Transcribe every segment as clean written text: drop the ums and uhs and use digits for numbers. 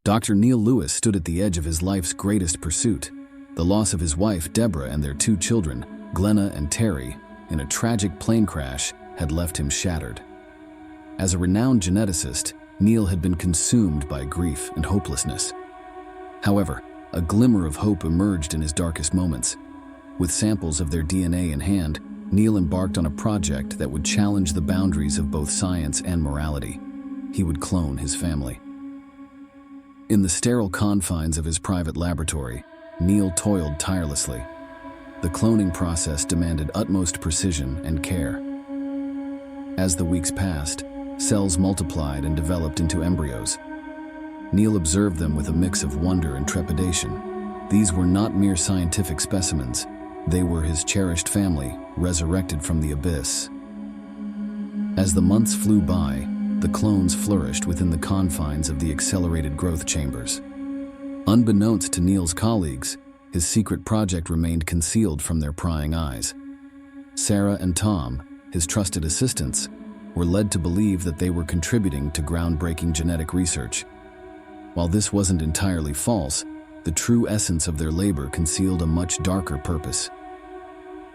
Dr. Neil Lewis stood at the edge of his life's greatest pursuit. The loss of his wife, Deborah, and their two children, Glenna and Terry, in a tragic plane crash, had left him shattered. As a renowned geneticist, Neil had been consumed by grief and hopelessness. However, a glimmer of hope emerged in his darkest moments. With samples of their DNA in hand, Neil embarked on a project that would challenge the boundaries of both science and morality. He would clone his family. In the sterile confines of his private laboratory, Neil toiled tirelessly. The cloning process demanded utmost precision and care. As the weeks passed, cells multiplied and developed into embryos. Neil observed them with a mix of wonder and trepidation. These were not mere scientific specimens. They were his cherished family, resurrected from the abyss. As the months flew by, the clones flourished within the confines of the accelerated growth chambers. Unbeknownst to Neil's colleagues, his secret project remained concealed from their prying eyes. Sarah and Tom, his trusted assistants, were led to believe that they were contributing to groundbreaking genetic research. While this wasn't entirely false, the true essence of their labor concealed a much darker purpose.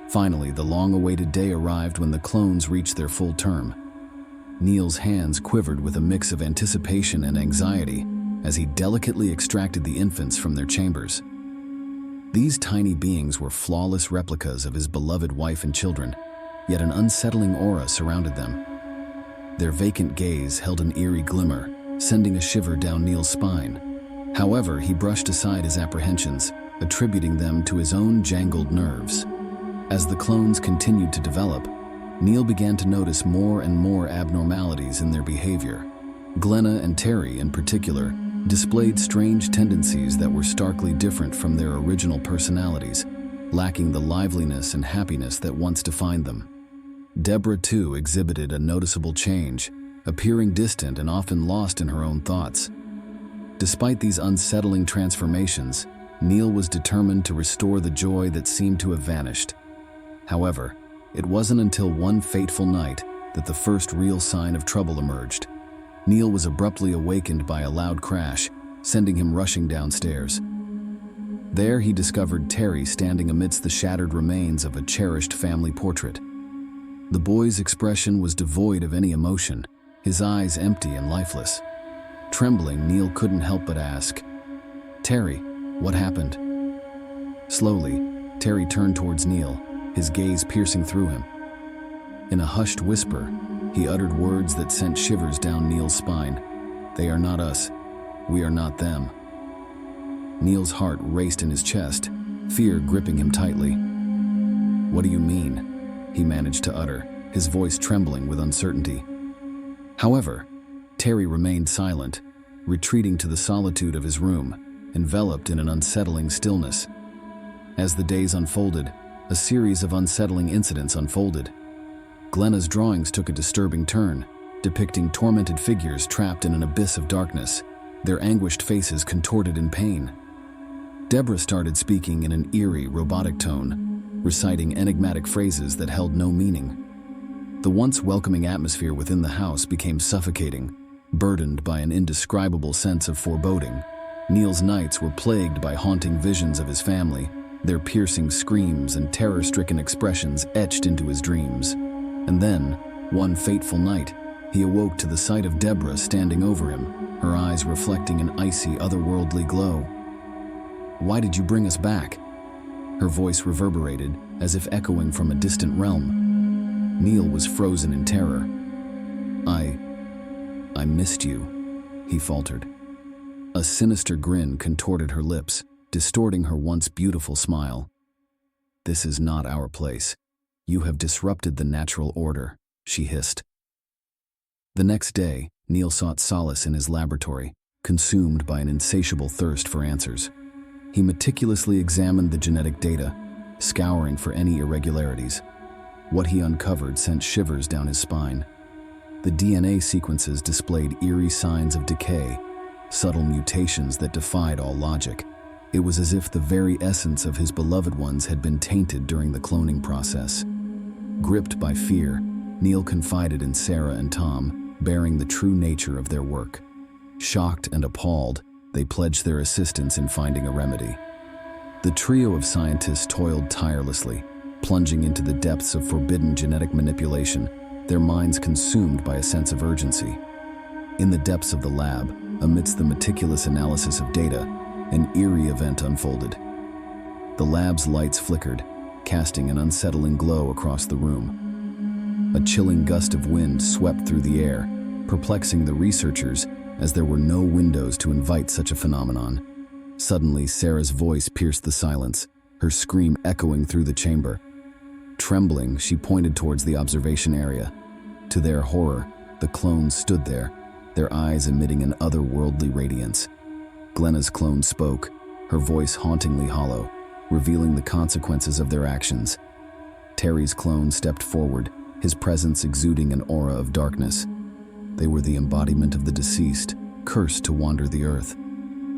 Finally, the long-awaited day arrived when the clones reached their full term. Neil's hands quivered with a mix of anticipation and anxiety as he delicately extracted the infants from their chambers. These tiny beings were flawless replicas of his beloved wife and children, yet an unsettling aura surrounded them. Their vacant gaze held an eerie glimmer, sending a shiver down Neil's spine. However, he brushed aside his apprehensions, attributing them to his own jangled nerves. As the clones continued to develop, Neil began to notice more and more abnormalities in their behavior. Glenna and Terry, in particular, displayed strange tendencies that were starkly different from their original personalities, lacking the liveliness and happiness that once defined them. Deborah, too, exhibited a noticeable change, appearing distant and often lost in her own thoughts. Despite these unsettling transformations, Neil was determined to restore the joy that seemed to have vanished. However, it wasn't until one fateful night that the first real sign of trouble emerged. Neil was abruptly awakened by a loud crash, sending him rushing downstairs. There he discovered Terry standing amidst the shattered remains of a cherished family portrait. The boy's expression was devoid of any emotion, his eyes empty and lifeless. Trembling, Neil couldn't help but ask, "Terry, what happened?" Slowly, Terry turned towards Neil, his gaze piercing through him. In a hushed whisper, he uttered words that sent shivers down Neil's spine. "They are not us. We are not them." Neil's heart raced in his chest, fear gripping him tightly. "What do you mean?" he managed to utter, his voice trembling with uncertainty. However, Terry remained silent, retreating to the solitude of his room, enveloped in an unsettling stillness. As the days unfolded, a series of unsettling incidents unfolded. Glenna's drawings took a disturbing turn, depicting tormented figures trapped in an abyss of darkness, their anguished faces contorted in pain. Deborah started speaking in an eerie, robotic tone, reciting enigmatic phrases that held no meaning. The once welcoming atmosphere within the house became suffocating, burdened by an indescribable sense of foreboding. Neil's nights were plagued by haunting visions of his family, their piercing screams and terror-stricken expressions etched into his dreams. And then, one fateful night, he awoke to the sight of Deborah standing over him, her eyes reflecting an icy, otherworldly glow. "Why did you bring us back?" Her voice reverberated, as if echoing from a distant realm. Neil was frozen in terror. I missed you," he faltered. A sinister grin contorted her lips, distorting her once beautiful smile. "This is not our place. You have disrupted the natural order," she hissed. The next day, Neil sought solace in his laboratory, consumed by an insatiable thirst for answers. He meticulously examined the genetic data, scouring for any irregularities. What he uncovered sent shivers down his spine. The DNA sequences displayed eerie signs of decay, subtle mutations that defied all logic. It was as if the very essence of his beloved ones had been tainted during the cloning process. Gripped by fear, Neil confided in Sarah and Tom, bearing the true nature of their work. Shocked and appalled, they pledged their assistance in finding a remedy. The trio of scientists toiled tirelessly, plunging into the depths of forbidden genetic manipulation, their minds consumed by a sense of urgency. In the depths of the lab, amidst the meticulous analysis of data, an eerie event unfolded. The lab's lights flickered, casting an unsettling glow across the room. A chilling gust of wind swept through the air, perplexing the researchers as there were no windows to invite such a phenomenon. Suddenly, Sarah's voice pierced the silence, her scream echoing through the chamber. Trembling, she pointed towards the observation area. To their horror, the clones stood there, their eyes emitting an otherworldly radiance. Glenna's clone spoke, her voice hauntingly hollow, revealing the consequences of their actions. Terry's clone stepped forward, his presence exuding an aura of darkness. They were the embodiment of the deceased, cursed to wander the earth.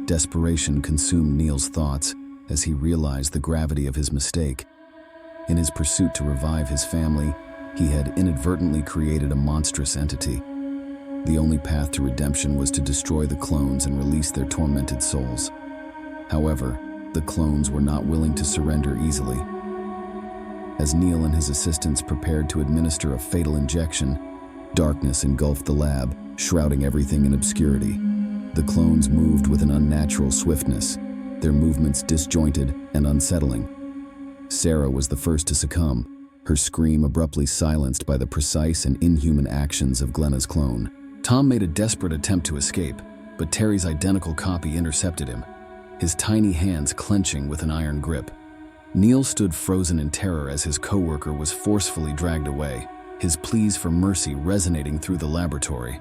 Desperation consumed Neil's thoughts as he realized the gravity of his mistake. In his pursuit to revive his family, he had inadvertently created a monstrous entity. The only path to redemption was to destroy the clones and release their tormented souls. However, the clones were not willing to surrender easily. As Neil and his assistants prepared to administer a fatal injection, darkness engulfed the lab, shrouding everything in obscurity. The clones moved with an unnatural swiftness, their movements disjointed and unsettling. Sarah was the first to succumb, her scream abruptly silenced by the precise and inhuman actions of Glenna's clone. Tom made a desperate attempt to escape, but Terry's identical copy intercepted him, his tiny hands clenching with an iron grip. Neil stood frozen in terror as his coworker was forcefully dragged away, his pleas for mercy resonating through the laboratory.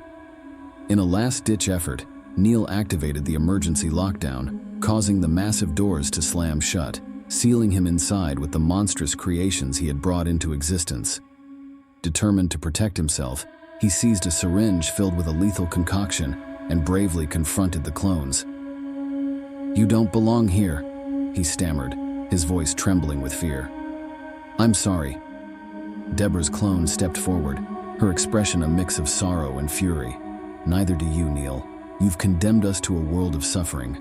In a last-ditch effort, Neil activated the emergency lockdown, causing the massive doors to slam shut, sealing him inside with the monstrous creations he had brought into existence. Determined to protect himself, he seized a syringe filled with a lethal concoction and bravely confronted the clones. "You don't belong here," he stammered, his voice trembling with fear. "I'm sorry." Deborah's clone stepped forward, her expression a mix of sorrow and fury. "Neither do you, Neil. You've condemned us to a world of suffering."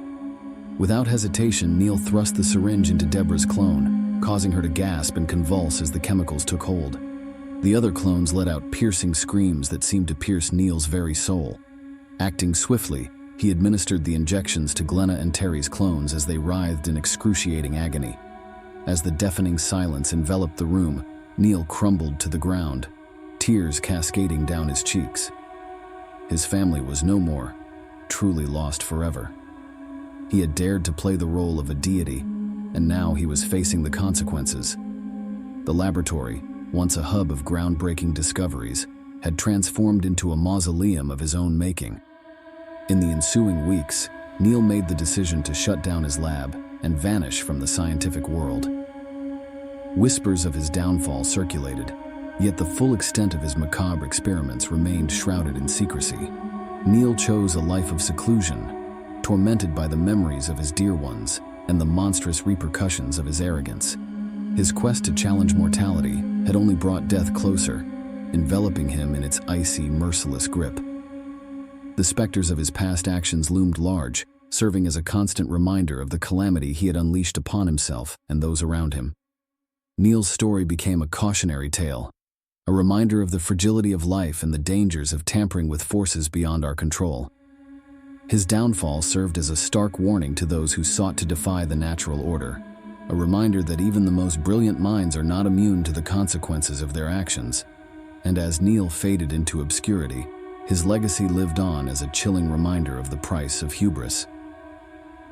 Without hesitation, Neil thrust the syringe into Deborah's clone, causing her to gasp and convulse as the chemicals took hold. The other clones let out piercing screams that seemed to pierce Neil's very soul. Acting swiftly, he administered the injections to Glenna and Terry's clones as they writhed in excruciating agony. As the deafening silence enveloped the room, Neil crumbled to the ground, tears cascading down his cheeks. His family was no more, truly lost forever. He had dared to play the role of a deity, and now he was facing the consequences. The laboratory, once a hub of groundbreaking discoveries, had transformed into a mausoleum of his own making. In the ensuing weeks, Neil made the decision to shut down his lab and vanish from the scientific world. Whispers of his downfall circulated, yet the full extent of his macabre experiments remained shrouded in secrecy. Neil chose a life of seclusion, tormented by the memories of his dear ones and the monstrous repercussions of his arrogance. His quest to challenge mortality had only brought death closer, enveloping him in its icy, merciless grip. The specters of his past actions loomed large, serving as a constant reminder of the calamity he had unleashed upon himself and those around him. Neil's story became a cautionary tale, a reminder of the fragility of life and the dangers of tampering with forces beyond our control. His downfall served as a stark warning to those who sought to defy the natural order, a reminder that even the most brilliant minds are not immune to the consequences of their actions. And as Neil faded into obscurity, his legacy lived on as a chilling reminder of the price of hubris.